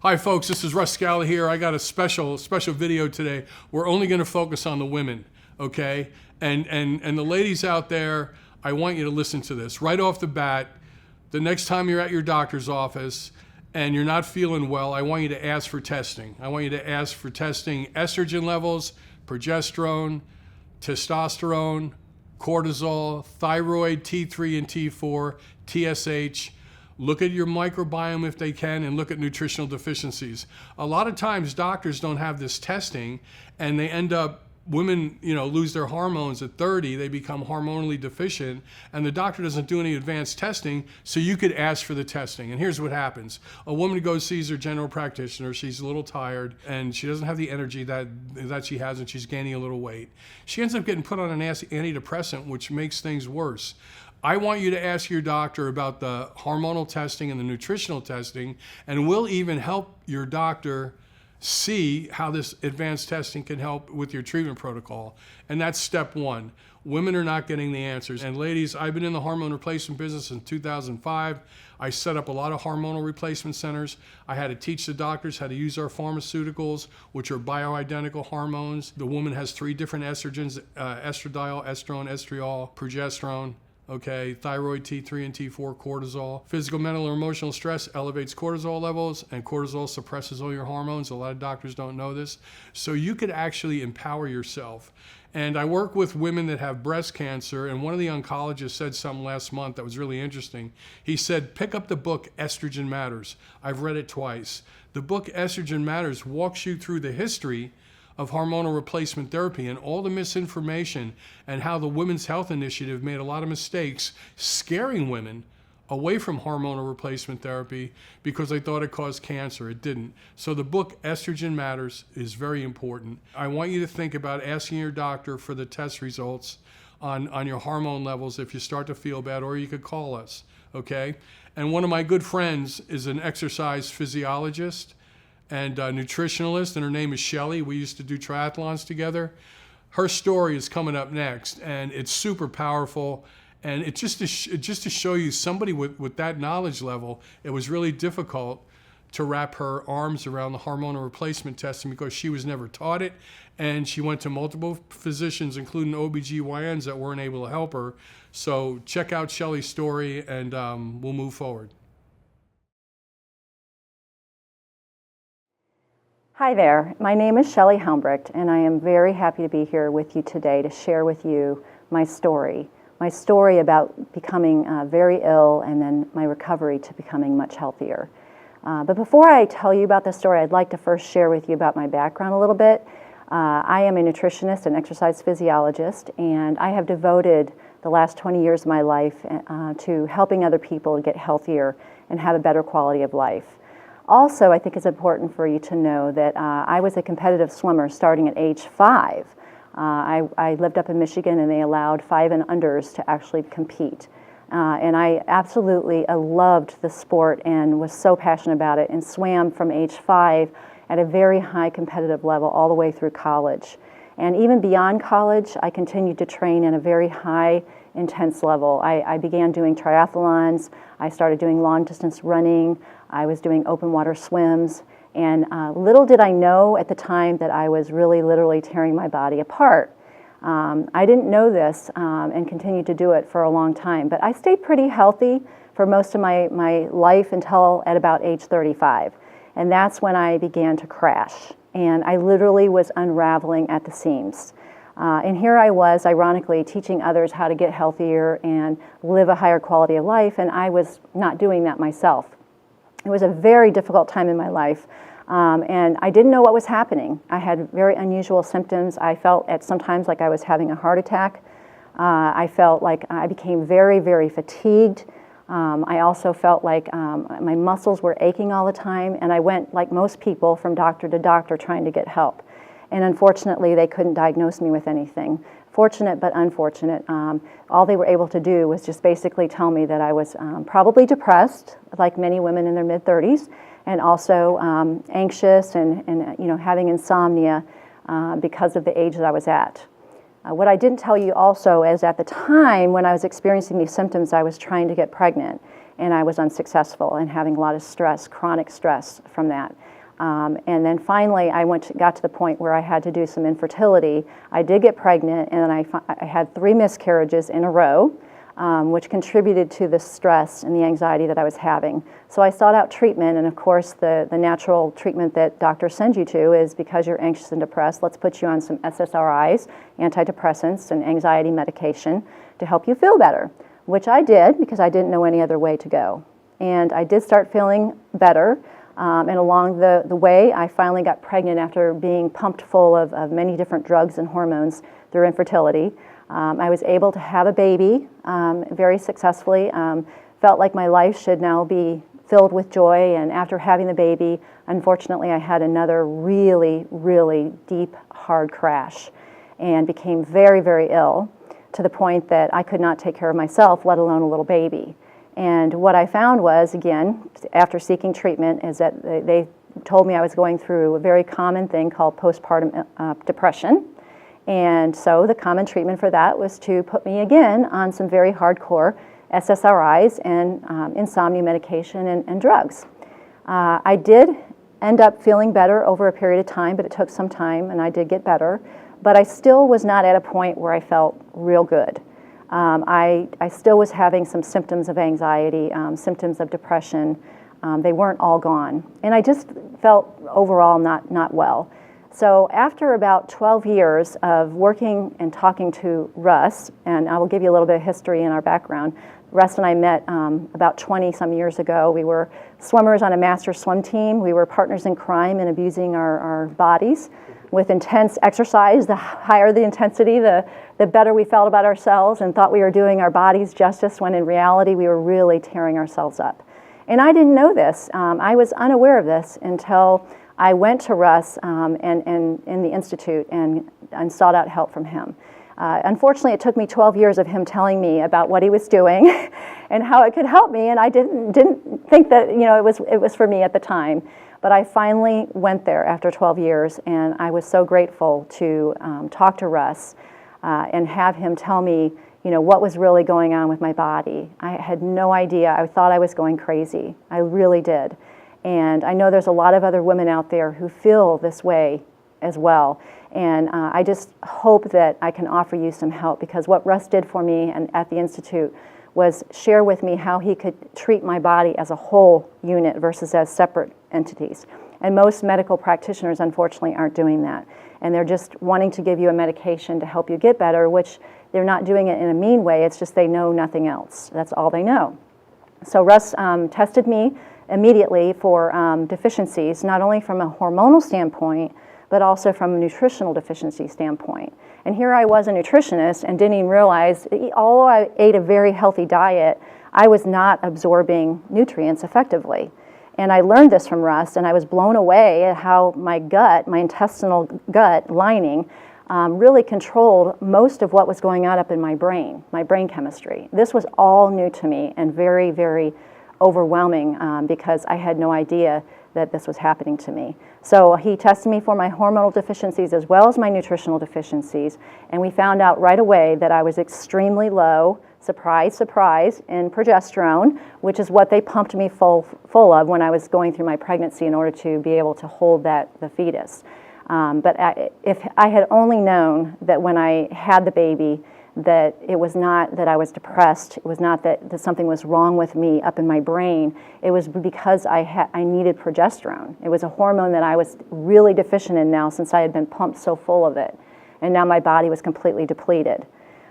Hi folks, this is Russ Scala here. I got a special video today. We're only going to focus on the women, okay? And the ladies out there, I want you to listen to this. Right off the bat, the next time you're at your doctor's office and you're not feeling well, I want you to ask for testing. I want you to ask for testing estrogen levels, progesterone, testosterone, cortisol, thyroid, T3 and T4, TSH. Look at your microbiome if they can, and look at nutritional deficiencies. A lot of times doctors don't have this testing, and they end up, women lose their hormones at 30, they become hormonally deficient, and the doctor doesn't do any advanced testing, so you could ask for the testing. And here's what happens. A woman goes, sees her general practitioner, she's a little tired, and she doesn't have the energy that she has, and she's gaining a little weight. She ends up getting put on an antidepressant, which makes things worse. I want you to ask your doctor about the hormonal testing and the nutritional testing, and we'll even help your doctor see how this advanced testing can help with your treatment protocol. And that's step one. Women are not getting the answers. And ladies, I've been in the hormone replacement business since 2005. I set up a lot of hormonal replacement centers. I had to teach the doctors how to use our pharmaceuticals, which are bioidentical hormones. The woman has 3 different estrogens, estradiol, estrone, estriol, progesterone. Okay, thyroid, T3 and T4, cortisol. Physical, mental, or emotional stress elevates cortisol levels, and cortisol suppresses all your hormones. A lot of doctors don't know this. So you could actually empower yourself. And I work with women that have breast cancer, and one of the oncologists said something last month that was really interesting. He said, pick up the book Estrogen Matters. I've read it twice. The book Estrogen Matters walks you through the history of hormonal replacement therapy and all the misinformation, and how the Women's Health Initiative made a lot of mistakes scaring women away from hormonal replacement therapy because they thought it caused cancer. It didn't. So the book Estrogen Matters is very important. I want you to think about asking your doctor for the test results on your hormone levels if you start to feel bad, or you could call us, okay? And one of my good friends is an exercise physiologist and a nutritionalist, and her name is Shelly. We used to do triathlons together. Her story is coming up next, and it's super powerful. And it's just to show you somebody with that knowledge level, it was really difficult to wrap her arms around the hormonal replacement testing because she was never taught it, and she went to multiple physicians, including OBGYNs, that weren't able to help her. So check out Shelly's story, and we'll move forward. Hi there, my name is Shelly Helmbrecht, and I am very happy to be here with you today to share with you my story about becoming very ill and then my recovery to becoming much healthier. But before I tell you about this story, I'd like to first share with you about my background a little bit. I am a nutritionist and exercise physiologist, and I have devoted the last 20 years of my life to helping other people get healthier and have a better quality of life. Also, I think it's important for you to know that I was a competitive swimmer starting at age 5. I lived up in Michigan, and they allowed 5 and unders to actually compete. And I absolutely loved the sport and was so passionate about it, and swam from age 5 at a very high competitive level all the way through college. And even beyond college, I continued to train at a very high, intense level. I began doing triathlons. I started doing long distance running. I was doing open water swims, and little did I know at the time that I was really literally tearing my body apart. I didn't know this and continued to do it for a long time, but I stayed pretty healthy for most of my life until at about age 35, and that's when I began to crash, and I literally was unraveling at the seams. And here I was, ironically, teaching others how to get healthier and live a higher quality of life, and I was not doing that myself. It was a very difficult time in my life, and I didn't know what was happening. I had very unusual symptoms. I felt at sometimes like I was having a heart attack. I felt like I became very, very fatigued. I also felt like my muscles were aching all the time, and I went, like most people, from doctor to doctor trying to get help. And unfortunately, they couldn't diagnose me with anything. Fortunate but unfortunate. All they were able to do was just basically tell me that I was probably depressed, like many women in their mid-30s, and also anxious and having insomnia because of the age that I was at. What I didn't tell you also is at the time when I was experiencing these symptoms, I was trying to get pregnant, and I was unsuccessful and having a lot of stress, chronic stress from that. And then finally, I got to the point where I had to do some infertility. I did get pregnant, and then I had 3 miscarriages in a row, which contributed to the stress and the anxiety that I was having. So I sought out treatment, and of course, the natural treatment that doctors send you to is, because you're anxious and depressed, let's put you on some SSRIs, antidepressants, and anxiety medication to help you feel better, which I did because I didn't know any other way to go. And I did start feeling better. And along the way, I finally got pregnant after being pumped full of many different drugs and hormones through infertility. I was able to have a baby very successfully. Felt like my life should now be filled with joy. And after having the baby, unfortunately, I had another really, really deep, hard crash and became very, very ill, to the point that I could not take care of myself, let alone a little baby. And what I found was, again, after seeking treatment, is that they told me I was going through a very common thing called postpartum depression. And so the common treatment for that was to put me again on some very hardcore SSRIs and insomnia medication and drugs. I did end up feeling better over a period of time, but it took some time, and I did get better. But I still was not at a point where I felt real good. I still was having some symptoms of anxiety, symptoms of depression. They weren't all gone. And I just felt overall not well. So after about 12 years of working and talking to Russ, and I will give you a little bit of history in our background. Russ and I met about 20 some years ago. We were swimmers on a master swim team. We were partners in crime and abusing our bodies with intense exercise. The higher the intensity, the better we felt about ourselves, and thought we were doing our bodies justice, when in reality we were really tearing ourselves up. And I didn't know this. I was unaware of this until I went to Russ and in the Institute and sought out help from him. Unfortunately, it took me 12 years of him telling me about what he was doing and how it could help me, and I didn't think that it was for me at the time. But I finally went there after 12 years, and I was so grateful to talk to Russ and have him tell me, what was really going on with my body. I had no idea. I thought I was going crazy. I really did. And I know there's a lot of other women out there who feel this way as well. And I just hope that I can offer you some help, because what Russ did for me and at the Institute was share with me how he could treat my body as a whole unit versus as separate entities. And most medical practitioners, unfortunately, aren't doing that. And they're just wanting to give you a medication to help you get better, which they're not doing it in a mean way. It's just they know nothing else. That's all they know. So Russ tested me immediately for deficiencies, not only from a hormonal standpoint, but also from a nutritional deficiency standpoint. And here I was, a nutritionist, and didn't even realize, although I ate a very healthy diet, I was not absorbing nutrients effectively. And I learned this from Russ, and I was blown away at how my gut, my intestinal gut lining, really controlled most of what was going on up in my brain chemistry. This was all new to me and very, very overwhelming because I had no idea that this was happening to me. So he tested me for my hormonal deficiencies as well as my nutritional deficiencies, and we found out right away that I was extremely low, surprise, surprise, in progesterone, which is what they pumped me full of when I was going through my pregnancy in order to be able to hold the fetus. But if I had only known that when I had the baby that it was not that I was depressed, it was not that something was wrong with me up in my brain, it was because I needed progesterone. It was a hormone that I was really deficient in now, since I had been pumped so full of it. And now my body was completely depleted.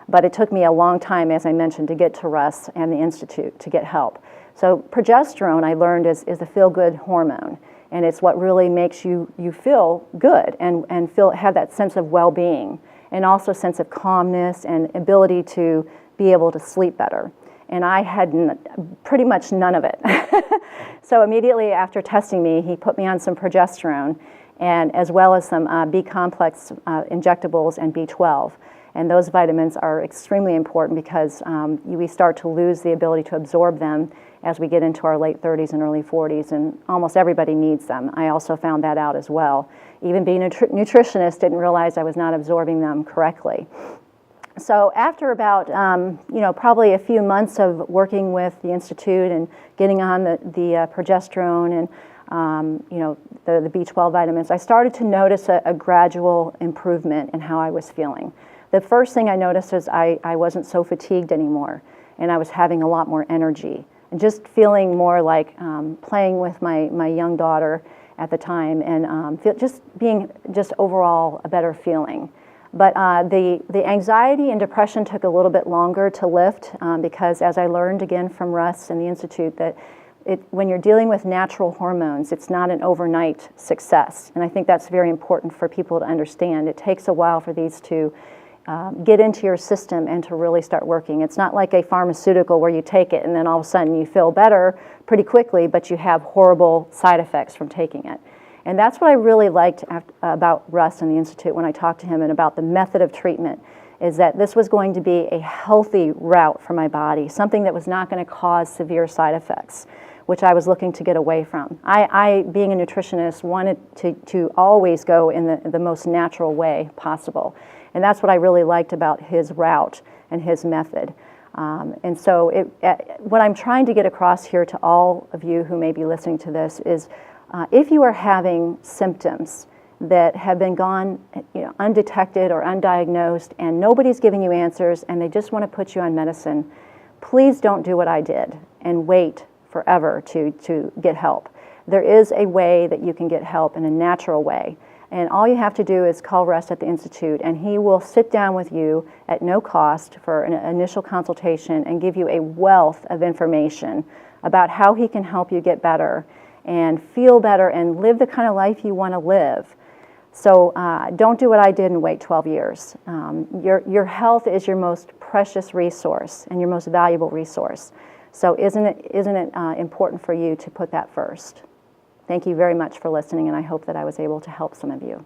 But it took me a long time, as I mentioned, to get to Russ and the Institute to get help. So progesterone, I learned, is a feel-good hormone. And it's what really makes you feel good and have that sense of well-being, and also a sense of calmness and ability to be able to sleep better. And I had pretty much none of it. So immediately after testing me, he put me on some progesterone, and as well as some B-complex injectables and B12. And those vitamins are extremely important because we start to lose the ability to absorb them as we get into our late 30s and early 40s, and almost everybody needs them. I also found that out as well. Even being a nutritionist, didn't realize I was not absorbing them correctly. So after about, probably a few months of working with the Institute and getting on the progesterone and, the B12 vitamins, I started to notice a gradual improvement in how I was feeling. The first thing I noticed is I wasn't so fatigued anymore, and I was having a lot more energy, and just feeling more like playing with my young daughter at the time, and just being overall a better feeling. But the anxiety and depression took a little bit longer to lift because, as I learned again from Russ and the Institute, that when you're dealing with natural hormones, it's not an overnight success. And I think that's very important for people to understand. It takes a while for these to get into your system and to really start working. It's not like a pharmaceutical where you take it and then all of a sudden you feel better pretty quickly, but you have horrible side effects from taking it. And that's what I really liked about Russ and the Institute when I talked to him and about the method of treatment, is that this was going to be a healthy route for my body, something that was not going to cause severe side effects, which I was looking to get away from. I being a nutritionist, wanted to always go in the most natural way possible. And that's what I really liked about his route and his method. And so what I'm trying to get across here to all of you who may be listening to this is, if you are having symptoms that have been gone undetected or undiagnosed and nobody's giving you answers and they just want to put you on medicine, please don't do what I did and wait forever to get help. There is a way that you can get help in a natural way. And all you have to do is call Russ at the Institute, and he will sit down with you at no cost for an initial consultation and give you a wealth of information about how he can help you get better and feel better and live the kind of life you want to live. So don't do what I did and wait 12 years. Your health is your most precious resource and your most valuable resource. So isn't it important for you to put that first? Thank you very much for listening, and I hope that I was able to help some of you.